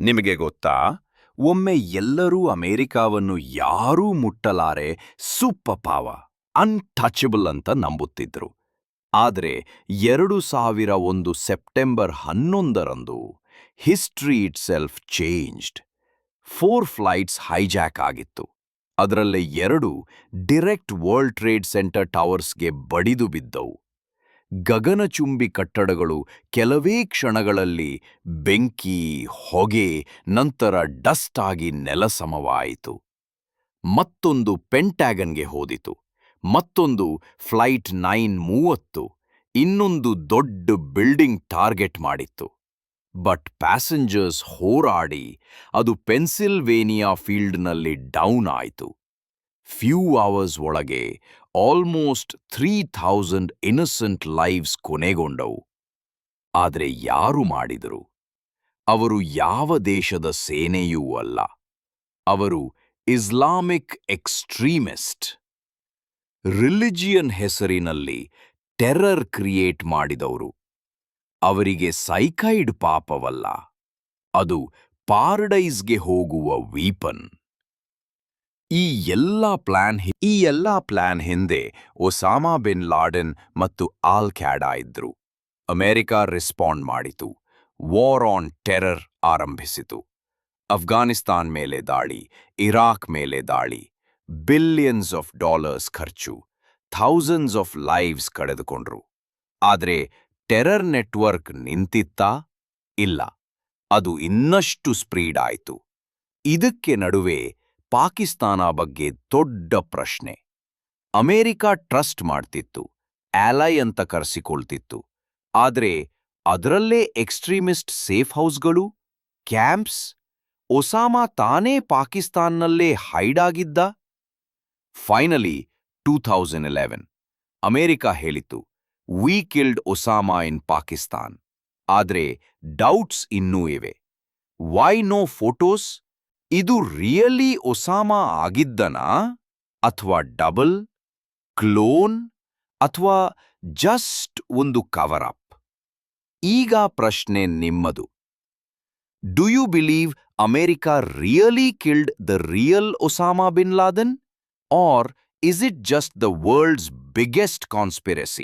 ನಿಮಗೆ ಗೊತ್ತಾ, ಒಮ್ಮೆ ಎಲ್ಲರೂ ಅಮೆರಿಕಾವನ್ನು ಯಾರೂ ಮುಟ್ಟಲಾರೆ ಸೂಪರ್ ಪಾವ ಅನ್ಟಚಬಲ್ ಅಂತ ನಂಬುತ್ತಿದ್ರು. ಆದರೆ 2001 ಸೆಪ್ಟೆಂಬರ್ 11ರಂದು history itself changed. 4 flights hijack ಆಗಿತ್ತು. ಅದರಲ್ಲೇ 2 ಡಿರೆಕ್ಟ್ ವರ್ಲ್ಡ್ ಟ್ರೇಡ್ ಸೆಂಟರ್ ಟವರ್ಸ್ಗೆ ಬಡಿದು ಬಿದ್ದವು. ಗಗನಚುಂಬಿ ಕಟ್ಟಡಗಳು ಕೆಲವೇ ಕ್ಷಣಗಳಲ್ಲಿ ಬೆಂಕಿ, ಹೊಗೆ, ನಂತರ ಡಸ್ಟ್ ಆಗಿ ನೆಲಸಮವಾಯಿತು. ಮತ್ತೊಂದು ಪೆಂಟ್ಯಾಗನ್ಗೆ ಹೋದಿತು, ಮತ್ತೊಂದು ಫ್ಲೈಟ್ 930, ಇನ್ನೊಂದು ದೊಡ್ಡ ಬಿಲ್ಡಿಂಗ್ ಟಾರ್ಗೆಟ್ ಮಾಡಿತ್ತು. ಬಟ್ ಪ್ಯಾಸೆಂಜರ್ಸ್ ಹೋರಾಡಿ ಅದು ಪೆನ್ಸಿಲ್ವೇನಿಯಾ ಫೀಲ್ಡ್ನಲ್ಲಿ ಡೌನ್ ಆಯಿತು. ಫ್ಯೂ ಅವರ್ಸ್ ಒಳಗೆ ಆಲ್ಮೋಸ್ಟ್ 3000 ಇನ್ನಸೆಂಟ್ ಲೈವ್ಸ್ ಕೊನೆಗೊಂಡವು. ಆದರೆ ಯಾರು ಮಾಡಿದರು? ಅವರು ಯಾವ ದೇಶದ ಸೇನೆಯೂ ಅಲ್ಲ. ಅವರು ಇಸ್ಲಾಮಿಕ್ ಎಕ್ಸ್ಟ್ರೀಮಿಸ್ಟ್. ರಿಲಿಜಿಯನ್ ಹೆಸರಿನಲ್ಲಿ ಟೆರರ್ ಕ್ರಿಯೇಟ್ ಮಾಡಿದವರು. ಅವರಿಗೆ ಸೈಕೈಡ್ ಪಾಪವಲ್ಲ, ಅದು ಪಾರಡೈಸ್ಗೆ ಹೋಗುವ ವೀಪನ್. ಈ ಎಲ್ಲ ಪ್ಲಾನ್ ಹಿಂದೆ ಒಸಾಮಾ ಬಿನ್ ಲಾಡೆನ್ ಮತ್ತು ಆಲ್ ಖೈದಾ ಇದ್ರು. ಅಮೆರಿಕ ರೆಸ್ಪಾಂಡ್ ಮಾಡಿತು. ವಾರ್ ಆನ್ ಟೆರರ್ ಆರಂಭಿಸಿತು. ಅಫ್ಘಾನಿಸ್ತಾನ್ ಮೇಲೆ ದಾಳಿ, ಇರಾಕ್ ಮೇಲೆ ದಾಳಿ, ಬಿಲಿಯನ್ಸ್ ಆಫ್ ಡಾಲರ್ಸ್ ಖರ್ಚು, ಥೌಸಂಡ್ಸ್ ಆಫ್ ಲೈವ್ಸ್ ಕಳೆದುಕೊಂಡ್ರು. ಆದರೆ ಟೆರರ್ ನೆಟ್ವರ್ಕ್ ನಿಂತಿತ್ತಾ? ಇಲ್ಲ, ಅದು ಇನ್ನಷ್ಟು ಸ್ಪ್ರೀಡ್ ಆಯಿತು. ಇದಕ್ಕೆ ನಡುವೆ ಪಾಕಿಸ್ತಾನ ಬಗ್ಗೆ ದೊಡ್ಡ ಪ್ರಶ್ನೆ. ಅಮೆರಿಕ ಟ್ರಸ್ಟ್ ಮಾಡ್ತಿತ್ತು, ಆಲೈ ಅಂತ ಕರೆಸಿಕೊಳ್ತಿತ್ತು. ಆದರೆ ಅದರಲ್ಲೇ ಎಕ್ಸ್ಟ್ರೀಮಿಸ್ಟ್ ಸೇಫ್ ಹೌಸ್ಗಳು, ಕ್ಯಾಂಪ್ಸ್. ಒಸಾಮಾ ತಾನೇ ಪಾಕಿಸ್ತಾನ್ನಲ್ಲೇ ಹೈಡ್ ಆಗಿದ್ದ. ಫೈನಲಿ 2011 ಅಮೆರಿಕ ಹೇಳಿತು, we killed Osama in Pakistan. ಆದರೆ ಡೌಟ್ಸ್ ಇನ್ನೂ ಇವೆ. Why no photos? ಇದು ರಿಯಲಿ ಒಸಾಮಾ ಆಗಿದ್ದನಾ? ಅಥವಾ ಡಬಲ್, ಕ್ಲೋನ್, ಅಥವಾ ಜಸ್ಟ್ ಒಂದು ಕವರ್ ಅಪ್? ಈಗ ಪ್ರಶ್ನೆ ನಿಮ್ಮದು. Do you believe America really killed the real Osama bin Laden? Or is it just the world's biggest conspiracy?